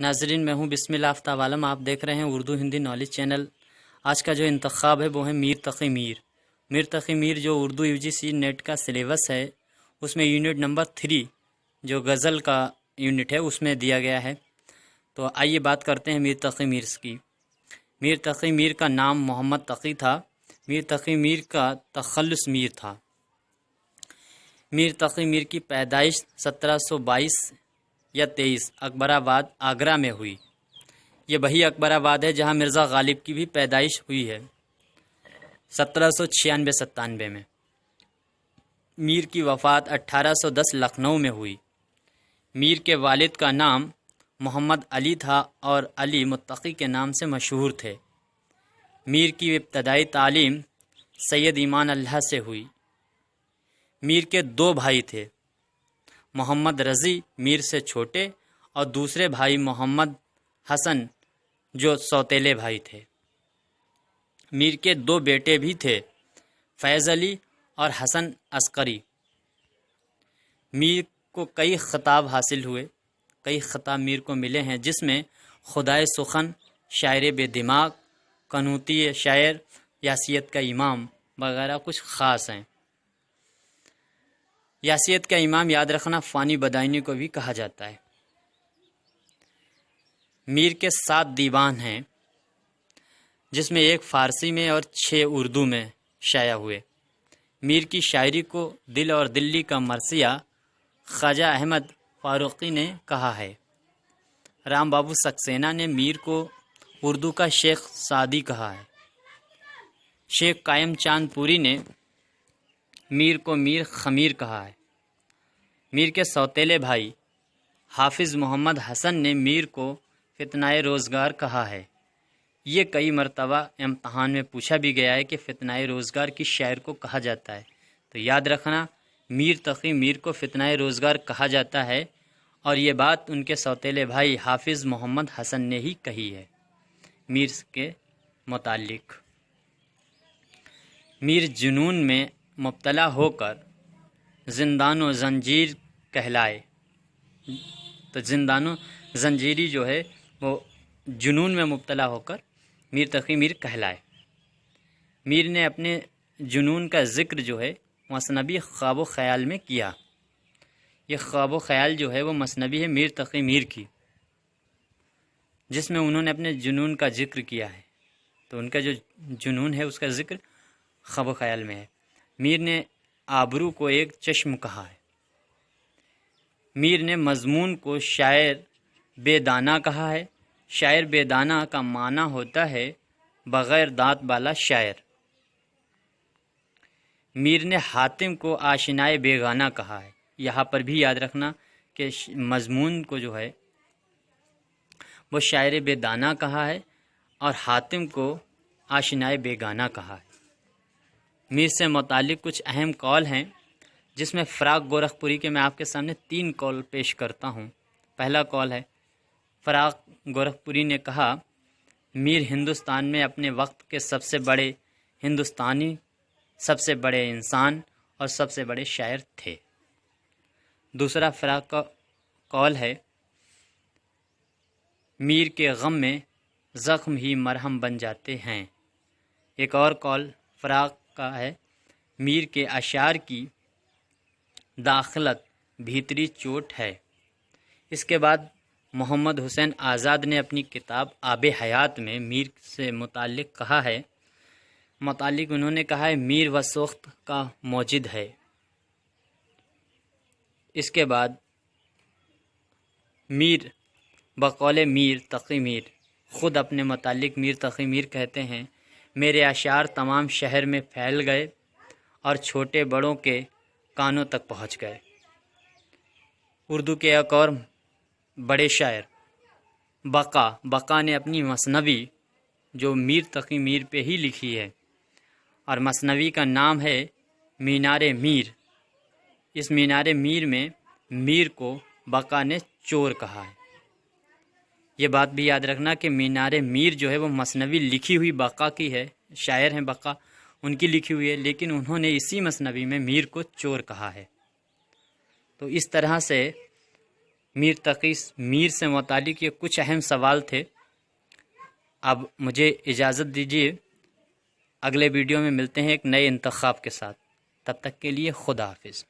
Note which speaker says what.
Speaker 1: ناظرین، میں ہوں بسم اللہ آفتاب عالم، آپ دیکھ رہے ہیں اردو ہندی نالج چینل۔ آج کا جو انتخاب ہے وہ ہے میر تقی میر۔ میر تقی میر جو اردو UGC نیٹ کا سلیبس ہے، اس میں یونٹ نمبر 3 جو غزل کا یونٹ ہے اس میں دیا گیا ہے۔ تو آئیے بات کرتے ہیں میر تقی میر کی۔ میر تقی میر کا نام محمد تقی تھا۔ میر تقی میر کا تخلص میر تھا۔ میر تقی میر کی پیدائش 1722 یا 23 اکبر آباد آگرہ میں ہوئی۔ یہ وہی اکبر آباد ہے جہاں مرزا غالب کی بھی پیدائش ہوئی ہے 1796-97 میں۔ میر کی وفات 1810 لکھنؤ میں ہوئی۔ میر کے والد کا نام محمد علی تھا اور علی متقی کے نام سے مشہور تھے۔ میر کی ابتدائی تعلیم سید ایمان اللہ سے ہوئی۔ میر کے 2 بھائی تھے، محمد رضی میر سے چھوٹے اور دوسرے بھائی محمد حسن جو سوتیلے بھائی تھے۔ میر کے 2 بیٹے بھی تھے، فیض علی اور حسن عسکری۔ میر کو کئی خطاب حاصل ہوئے، کئی خطاب میر کو ملے ہیں، جس میں خدائے سخن، شاعر بے دماغ، قنوتی شاعر، یاسیت کا امام وغیرہ کچھ خاص ہیں۔ یاسیت کا امام یاد رکھنا فانی بدائنی کو بھی کہا جاتا ہے۔ میر کے 7 دیوان ہیں، جس میں 1 فارسی میں اور 6 اردو میں شائع ہوئے۔ میر کی شاعری کو دل اور دلی کا مرثیہ خواجہ احمد فاروقی نے کہا ہے۔ رام بابو سکسینہ نے میر کو اردو کا شیخ سعدی کہا ہے۔ شیخ قائم چاند پوری نے میر کو میر خمیر کہا ہے۔ میر کے سوتیلے بھائی حافظ محمد حسن نے میر کو فتنۂ روزگار کہا ہے۔ یہ کئی مرتبہ امتحان میں پوچھا بھی گیا ہے کہ فتنۂ روزگار کس شاعر کو کہا جاتا ہے، تو یاد رکھنا میر تقی میر کو فتنۂ روزگار کہا جاتا ہے، اور یہ بات ان کے سوتیلے بھائی حافظ محمد حسن نے ہی کہی ہے میر کے متعلق۔ میر جنون میں مبتلا ہو کر زندان و زنجیر کہلائے۔ تو زندان و زنجیری جو ہے وہ جنون میں مبتلا ہو کر میر تقی میر کہلائے۔ میر نے اپنے جنون کا ذکر جو ہے مثنوی خواب و خیال میں کیا۔ یہ خواب و خیال جو ہے وہ مثنوی ہے میر تقی میر کی، جس میں انہوں نے اپنے جنون کا ذکر کیا ہے۔ تو ان کا جو جنون ہے اس کا ذکر خواب و خیال میں ہے۔ میر نے آبرو کو ایک چشم کہا ہے۔ میر نے مضمون کو شاعر بے دانہ کہا ہے۔ شاعر بے دانہ کا معنی ہوتا ہے بغیر دانت والا شاعر۔ میر نے حاتم کو آشنائے بیگانہ کہا ہے۔ یہاں پر بھی یاد رکھنا کہ مضمون کو جو ہے وہ شاعر بے دانہ کہا ہے اور حاتم کو آشنائے بیگانہ کہا ہے۔ میر سے متعلق کچھ اہم قول ہیں، جس میں فراق گورکھپوری کے میں آپ کے سامنے 3 قول پیش کرتا ہوں۔ پہلا قول ہے، فراق گورکھپوری نے کہا میر ہندوستان میں اپنے وقت کے سب سے بڑے ہندوستانی، سب سے بڑے انسان اور سب سے بڑے شاعر تھے۔ دوسرا فراق کا قول ہے، میر کے غم میں زخم ہی مرہم بن جاتے ہیں۔ ایک اور قول فراق کا ہے، میر کے اشعار کی داخلت بھیتری چوٹ ہے۔ اس کے بعد محمد حسین آزاد نے اپنی کتاب آب حیات میں میر سے متعلق کہا ہے، انہوں نے کہا ہے میر و سخت کا موجد ہے۔ اس کے بعد میر بقول میر تقی میر خود اپنے متعلق میر تقی میر کہتے ہیں، میرے اشعار تمام شہر میں پھیل گئے اور چھوٹے بڑوں کے کانوں تک پہنچ گئے۔ اردو کے ایک اور بڑے شاعر بقا نے اپنی مثنوی جو میر تقی میر پہ ہی لکھی ہے، اور مثنوی کا نام ہے مینار میر۔ اس مینار میر میں میر کو بقا نے چور کہا ہے۔ یہ بات بھی یاد رکھنا کہ مینار میر جو ہے وہ مثنوی لکھی ہوئی بقا کی ہے، شاعر ہیں بقا، ان کی لکھی ہوئی ہے، لیکن انہوں نے اسی مثنوی میں میر کو چور کہا ہے۔ تو اس طرح سے میر تقی میر سے متعلق یہ کچھ اہم سوال تھے۔ اب مجھے اجازت دیجیے، اگلے ویڈیو میں ملتے ہیں ایک نئے انتخاب کے ساتھ۔ تب تک کے لیے خدا حافظ۔